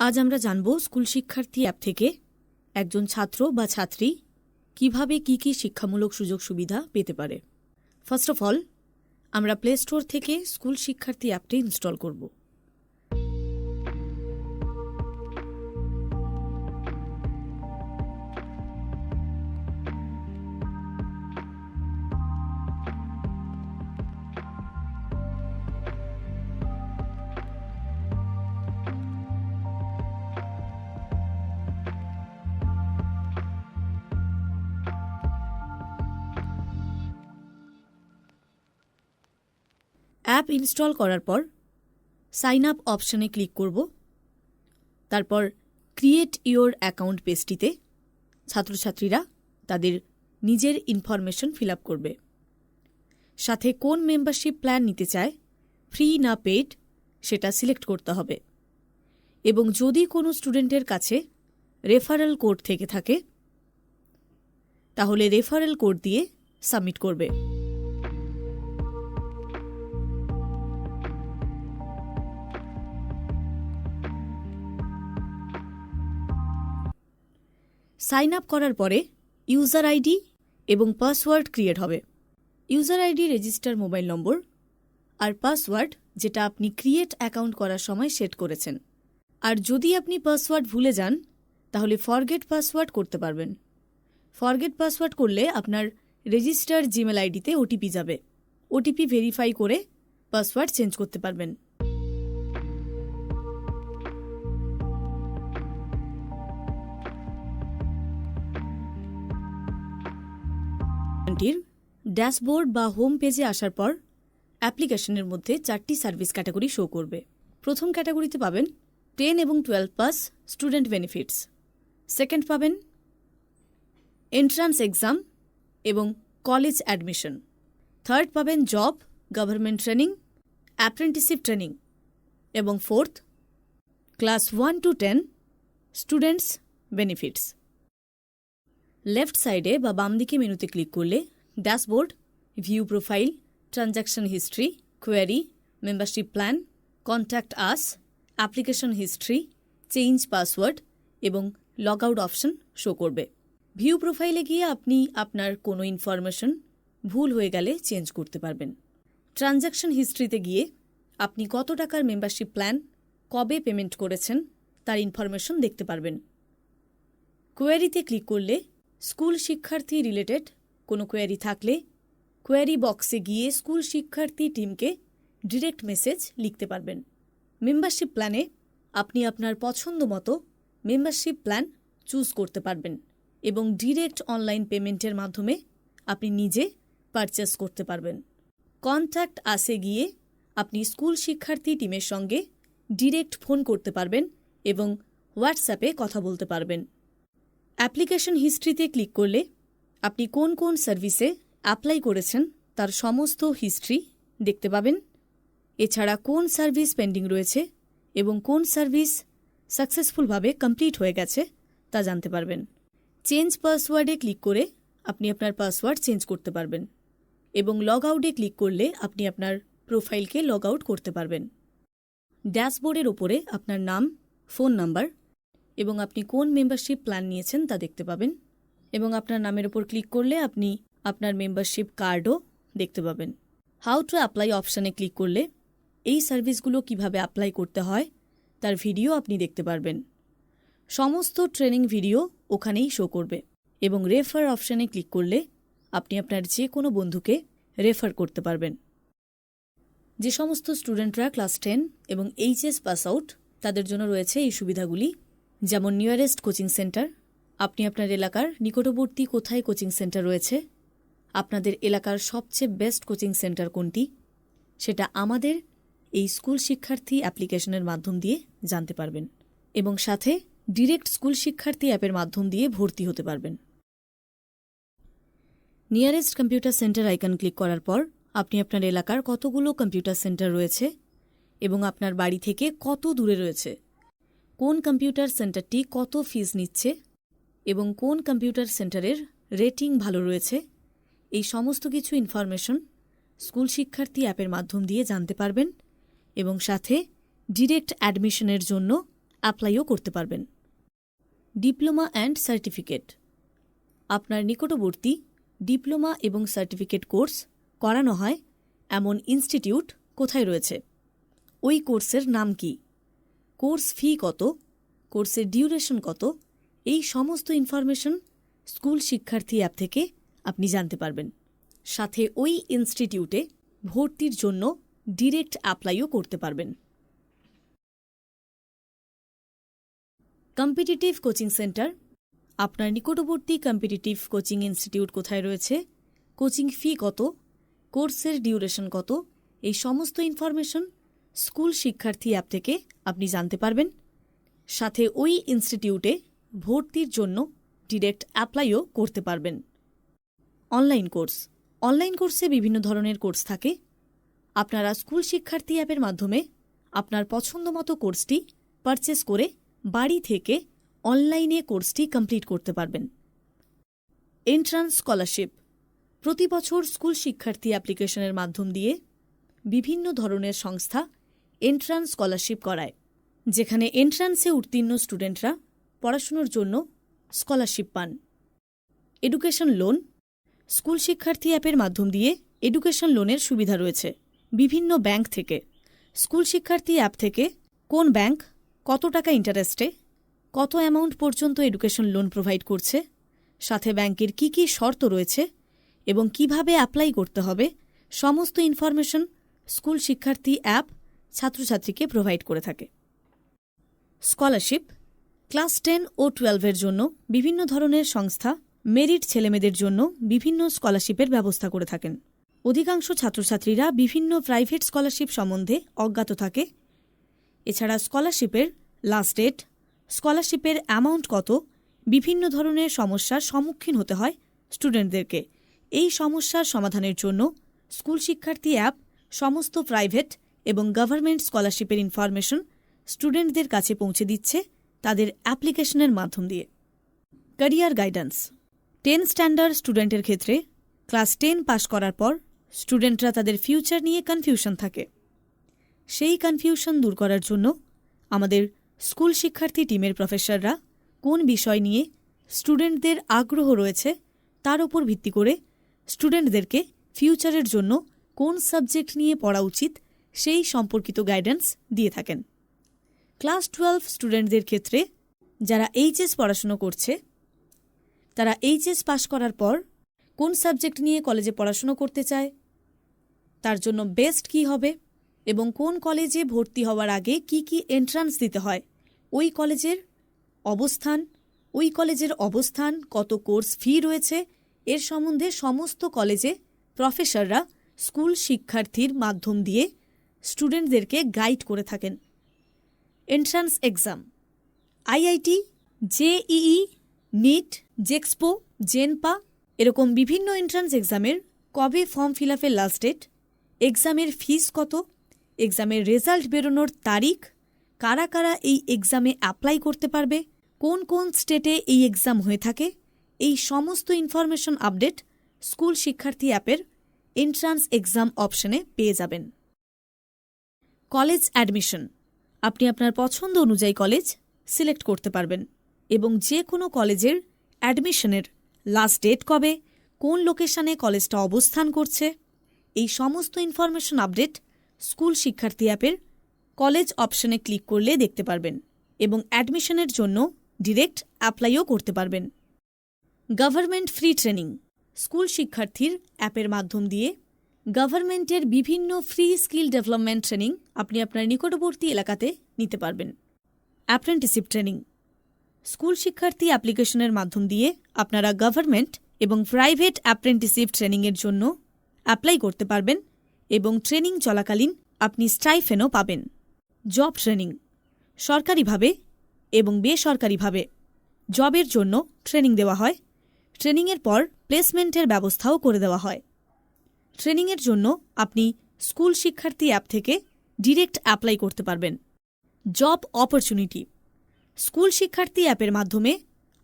আজ আমরা জানব স্কুল শিক্ষার্থী অ্যাপ থেকে একজন ছাত্র বা ছাত্রী কিভাবে কি শিক্ষামূলক সুযোগ সুবিধা পেতে পারে। ফার্স্ট অফ অল, আমরা প্লে স্টোর থেকে স্কুল শিক্ষার্থী অ্যাপটি ইনস্টল করব। অ্যাপ ইনস্টল করার পর সাইন আপ অপশানে ক্লিক করব। তারপর ক্রিয়েট ইওর অ্যাকাউন্ট পেজটিতে ছাত্রছাত্রীরা তাদের নিজের ইনফরমেশন ফিল আপ করবে। সাথে কোন মেম্বারশিপ প্ল্যান নিতে চায়, ফ্রি না পেইড, সেটা সিলেক্ট করতে হবে। এবং যদি কোনো স্টুডেন্টের কাছে রেফারেল কোড থেকে থাকে তাহলে রেফারেল কোড দিয়ে সাবমিট করবে। সাইন আপ করার পরে ইউজার আইডি এবং পাসওয়ার্ড ক্রিয়েট হবে। User ID register mobile number আর পাসওয়ার্ড যেটা আপনি ক্রিয়েট অ্যাকাউন্ট করার সময় সেট করেছেন। আর যদি আপনি পাসওয়ার্ড ভুলে যান তাহলে ফরগেট পাসওয়ার্ড করতে পারবেন। ফরগেট পাসওয়ার্ড করলে আপনার রেজিস্টার জিমেল আইডিতে ওটিপি যাবে। ওটিপি ভেরিফাই করে পাসওয়ার্ড চেঞ্জ করতে পারবেন। ড্যাশবোর্ড বা হোম পেজে আসার পর অ্যাপ্লিকেশনের মধ্যে 4টি সার্ভিস ক্যাটাগরি শো করবে। প্রথম ক্যাটাগরিতে পাবেন 10 এবং 12 পাস স্টুডেন্ট বেনিফিটস। সেকেন্ড পাবেন এন্ট্রান্স এক্সাম এবং কলেজ অ্যাডমিশন। থার্ড পাবেন job, government training, apprenticeship training. এবং fourth class 1 to 10 students benefits. Left সাইডে বা বাম দিকে মেনুতে ক্লিক করলে dashboard, view profile, transaction history, query, membership plan, contact us, application history, change password এবং লগ আউট অপশন শো করবে। ভিউ প্রোফাইলে গিয়ে আপনি আপনার কোনো ইনফরমেশন ভুল হয়ে গেলে চেঞ্জ করতে পারবেন। ট্রানজ্যাকশন হিস্ট্রিতে গিয়ে আপনি কত টাকার মেম্বারশিপ প্ল্যান, কবে পেমেন্ট করেছেন তার ইনফরমেশন দেখতে পারবেন। কোয়ারিতে ক্লিক করলে স্কুল শিক্ষার্থী রিলেটেড কোনো কোয়ারি থাকলে কোয়ারি বক্সে গিয়ে স্কুল শিক্ষার্থী টিমকে ডিরেক্ট মেসেজ লিখতে পারবেন। মেম্বারশিপ প্ল্যানে আপনি আপনার পছন্দ মতো মেম্বারশিপ প্ল্যান চুজ করতে পারবেন এবং ডিরেক্ট অনলাইন পেমেন্টের মাধ্যমে আপনি নিজে পারচেস করতে পারবেন। কন্ট্যাক্ট আসে গিয়ে আপনি স্কুল শিক্ষার্থী টিমের সঙ্গে ডিরেক্ট ফোন করতে পারবেন এবং হোয়াটসঅ্যাপে কথা বলতে পারবেন। অ্যাপ্লিকেশন হিস্ট্রিতে ক্লিক করলে আপনি কোন কোন সার্ভিসে অ্যাপ্লাই করেছেন তার সমস্ত হিস্ট্রি দেখতে পাবেন। এছাড়া কোন সার্ভিস পেন্ডিং রয়েছে এবং কোন সার্ভিস সাকসেসফুলভাবে কমপ্লিট হয়ে গেছে তা জানতে পারবেন। চেঞ্জ পাসওয়ার্ডে ক্লিক করে আপনি আপনার পাসওয়ার্ড চেঞ্জ করতে পারবেন এবং লগ আউটে ক্লিক করলে আপনি আপনার প্রোফাইলকে লগ আউট করতে পারবেন। ড্যাশবোর্ডের ওপরে আপনার নাম, ফোন নাম্বার এবং আপনি কোন মেম্বারশিপ প্ল্যান নিয়েছেন তা দেখতে পাবেন এবং আপনার নামের ওপর ক্লিক করলে আপনি আপনার মেম্বারশিপ কার্ডও দেখতে পাবেন। হাউ টু অ্যাপ্লাই অপশানে ক্লিক করলে এই সার্ভিসগুলো কিভাবে অ্যাপ্লাই করতে হয় তার ভিডিও আপনি দেখতে পারবেন। সমস্ত ট্রেনিং ভিডিও ওখানেই শো করবে এবং রেফার অপশানে ক্লিক করলে আপনি আপনার যে কোনো বন্ধুকে রেফার করতে পারবেন। যে সমস্ত স্টুডেন্টরা ক্লাস 10 এবং এইচএস পাস আউট তাদের জন্য রয়েছে এই সুবিধাগুলি, যেমন নিয়ারেস্ট কোচিং সেন্টার। আপনি আপনার এলাকার নিকটবর্তী কোথায় কোচিং সেন্টার রয়েছে, আপনাদের এলাকার সবচেয়ে বেস্ট কোচিং সেন্টার কোনটি, সেটা আমাদের এই স্কুল শিক্ষার্থী অ্যাপ্লিকেশনের মাধ্যম দিয়ে জানতে পারবেন এবং সাথে ডিরেক্ট স্কুল শিক্ষার্থী অ্যাপের মাধ্যম দিয়ে ভর্তি হতে পারবেন। Nearest computer centre icon click করার পর আপনি আপনার এলাকার কতগুলো কম্পিউটার সেন্টার রয়েছে এবং আপনার বাড়ি থেকে কত দূরে রয়েছে, কোন কম্পিউটার সেন্টারটি কত ফিস নিচ্ছে এবং কোন কম্পিউটার সেন্টারের রেটিং ভালো রয়েছে, এই সমস্ত কিছু ইনফরমেশন স্কুল শিক্ষার্থী অ্যাপের মাধ্যম দিয়ে জানতে পারবেন এবং সাথে ডিরেক্ট অ্যাডমিশনের জন্য অ্যাপ্লাইও করতে পারবেন। Diploma and certificate. আপনার নিকটবর্তী ডিপ্লোমা এবং সার্টিফিকেট কোর্স করানো হয় এমন ইনস্টিটিউট কোথায় রয়েছে? ওই কোর্সের নাম কি? কোর্স ফি কত? কোর্সের ডিউরেশন কত? এই সমস্ত ইনফরমেশন স্কুল শিক্ষার্থী অ্যাপ থেকে আপনি জানতে পারবেন। সাথে ওই ইনস্টিটিউটে ভর্তির জন্য ডিরেক্ট অ্যাপ্লাইও করতে পারবেন। Competitive coaching centre. আপনার নিকটবর্তী কম্পিটিটিভ কোচিং ইনস্টিটিউট কোথায় রয়েছে? কোচিং ফি কত? কোর্সের ডিউরেশন কত? এই সমস্ত ইনফরমেশন স্কুল শিক্ষার্থী অ্যাপ থেকে আপনি জানতে পারবেন। সাথে ওই ইনস্টিটিউটে ভর্তির জন্য ডিরেক্ট অ্যাপ্লাইও করতে পারবেন। Online course. অনলাইন কোর্সে বিভিন্ন ধরনের কোর্স থাকে। আপনারা স্কুল শিক্ষার্থী অ্যাপের মাধ্যমে আপনার পছন্দমতো কোর্সটি পারচেস করে বাড়ি থেকে অনলাইনে কোর্সটি কমপ্লিট করতে পারবেন। Entrance scholarship. প্রতি বছর স্কুল শিক্ষার্থী অ্যাপ্লিকেশনের মাধ্যম দিয়ে বিভিন্ন ধরনের সংস্থা এন্ট্রান্স স্কলারশিপ করায়, যেখানে এন্ট্রান্সে উত্তীর্ণ স্টুডেন্টরা পড়াশুনোর জন্য স্কলারশিপ পান। Education loan. স্কুল শিক্ষার্থী অ্যাপের মাধ্যম দিয়ে এডুকেশন লোনের সুবিধা রয়েছে বিভিন্ন ব্যাংক থেকে। স্কুল শিক্ষার্থী অ্যাপ থেকে কোন ব্যাংক কত টাকা ইন্টারেস্টে কত অ্যামাউন্ট পর্যন্ত এডুকেশন লোন প্রোভাইড করছে, সাথে ব্যাংকের কি কি শর্ত রয়েছে এবং কিভাবে অ্যাপ্লাই করতে হবে, সমস্ত ইনফরমেশন স্কুল শিক্ষার্থী অ্যাপ ছাত্রছাত্রীকে প্রোভাইড করে থাকে। স্কলারশিপ। ক্লাস 10 ও 12-এর জন্য বিভিন্ন ধরনের সংস্থা মেরিট ছেলেমেয়েদের জন্য বিভিন্ন স্কলারশিপের ব্যবস্থা করে থাকেন। অধিকাংশ ছাত্রছাত্রীরা বিভিন্ন প্রাইভেট স্কলারশিপ সম্বন্ধে অজ্ঞাত থাকে। এছাড়া স্কলারশিপের লাস্ট ডেট, স্কলারশিপের অ্যামাউন্ট কত, বিভিন্ন ধরনের সমস্যার সম্মুখীন হতে হয় স্টুডেন্টদেরকে। এই সমস্যার সমাধানের জন্য স্কুল শিক্ষার্থী অ্যাপ সমস্ত প্রাইভেট এবং গভর্নমেন্ট স্কলারশিপের ইনফরমেশন স্টুডেন্টদের কাছে পৌঁছে দিচ্ছে তাদের অ্যাপ্লিকেশনের মাধ্যম দিয়ে। Career guidance. 10 স্ট্যান্ডার্ড স্টুডেন্টের ক্ষেত্রে ক্লাস 10 পাশ করার পর স্টুডেন্টরা তাদের ফিউচার নিয়ে কনফিউশন থাকে। সেই কনফিউশন দূর করার জন্য আমাদের স্কুল শিক্ষার্থী টিমের প্রফেসররা কোন বিষয় নিয়ে স্টুডেন্টদের আগ্রহ রয়েছে তার উপর ভিত্তি করে স্টুডেন্টদেরকে ফিউচারের জন্য কোন সাবজেক্ট নিয়ে পড়া উচিত সেই সম্পর্কিত গাইডেন্স দিয়ে থাকেন। ক্লাস 12 স্টুডেন্টদের ক্ষেত্রে যারা এইচএস পড়াশুনো করছে, তারা এইচএস পাশ করার পর কোন সাবজেক্ট নিয়ে কলেজে পড়াশুনো করতে চায়, তার জন্য বেস্ট কী হবে এবং কোন কলেজে ভর্তি হওয়ার আগে কি কি এন্ট্রান্স দিতে হয়, ওই কলেজের অবস্থান, কত কোর্স ফি রয়েছে, এর সম্বন্ধে সমস্ত কলেজে প্রফেসররা স্কুল শিক্ষার্থীর মাধ্যম দিয়ে স্টুডেন্টদেরকে গাইড করে থাকেন। Entrance exam. IIT, JEE, NEET, JEXPO, জেনপা এরকম বিভিন্ন এন্ট্রান্স এক্সামের কবে ফর্ম ফিল আপের লাস্ট ডেট, এক্সামের ফিস কত, এক্সামের রেজাল্ট বেরোনোর তারিখ, কারা কারা এই এক্সামে অ্যাপ্লাই করতে পারবে, কোন কোন স্টেটে এই এক্সাম হয়ে থাকে, এই সমস্ত ইনফরমেশন আপডেট স্কুল শিক্ষার্থী অ্যাপের এন্ট্রান্স এক্সাম অপশনে পেয়ে যাবেন। College admission. আপনি আপনার পছন্দ অনুযায়ী কলেজ সিলেক্ট করতে পারবেন এবং যে কোনো কলেজের অ্যাডমিশনের লাস্ট ডেট কবে, কোন লোকেশনে কলেজটা অবস্থান করছে, এই সমস্ত ইনফরমেশন আপডেট স্কুল শিক্ষার্থী অ্যাপের কলেজ অপশনে ক্লিক করলে দেখতে পারবেন এবং অ্যাডমিশনের জন্য ডিরেক্ট অ্যাপ্লাইও করতে পারবেন। Government free training. স্কুল শিক্ষার্থীর অ্যাপের মাধ্যম দিয়ে গভর্নমেন্টের বিভিন্ন ফ্রি স্কিল ডেভেলপমেন্ট ট্রেনিং আপনি আপনার নিকটবর্তী এলাকাতে নিতে পারবেন। Apprenticeship training. স্কুল শিক্ষার্থী অ্যাপ্লিকেশনের মাধ্যম দিয়ে আপনারা গভর্নমেন্ট এবং প্রাইভেট অ্যাপ্রেন্টিসশিপ ট্রেনিংয়ের জন্য অ্যাপ্লাই করতে পারবেন এবং ট্রেনিং চলাকালীন আপনি স্টাইফেনও পাবেন। Job training. সরকারিভাবে এবং বেসরকারিভাবে জবের জন্য ট্রেনিং দেওয়া হয়। ট্রেনিংয়ের পর প্লেসমেন্টের ব্যবস্থাও করে দেওয়া হয়। ট্রেনিংয়ের জন্য আপনি স্কুল শিক্ষার্থী অ্যাপ থেকে ডিরেক্ট অ্যাপ্লাই করতে পারবেন। Job opportunity. স্কুল শিক্ষার্থী অ্যাপের মাধ্যমে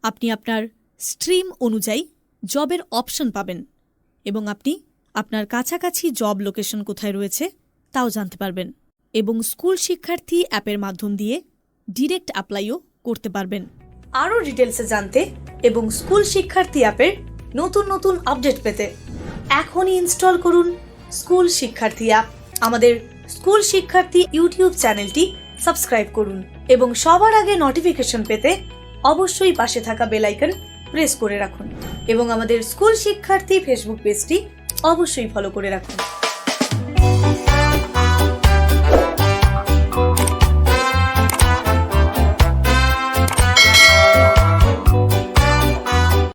আপনি আপনার স্ট্রিম অনুযায়ী জবের অপশন পাবেন এবং আপনি আপনার কাছাকাছি জব লোকেশন কোথায় রয়েছে তাও জানতে পারবেন। এবং স্কুল শিক্ষার্থী অ্যাপের মাধ্যম দিয়ে ডিরেক্ট অ্যাপ্লাইও করতে পারবেন। আরও ডিটেলসে জানতে এবং স্কুল শিক্ষার্থী অ্যাপের নতুন নতুন আপডেট পেতে এখনই ইনস্টল করুন স্কুল শিক্ষার্থী অ্যাপ। আমাদের স্কুল শিক্ষার্থী ইউটিউব চ্যানেলটি সাবস্ক্রাইব করুন এবং সবার আগে নোটিফিকেশন পেতে অবশ্যই পাশে থাকা বেল আইকন প্রেস করে রাখুন এবং আমাদের স্কুল শিক্ষার্থী ফেসবুক পেজটি অবশ্যই ফলো করে রাখুন।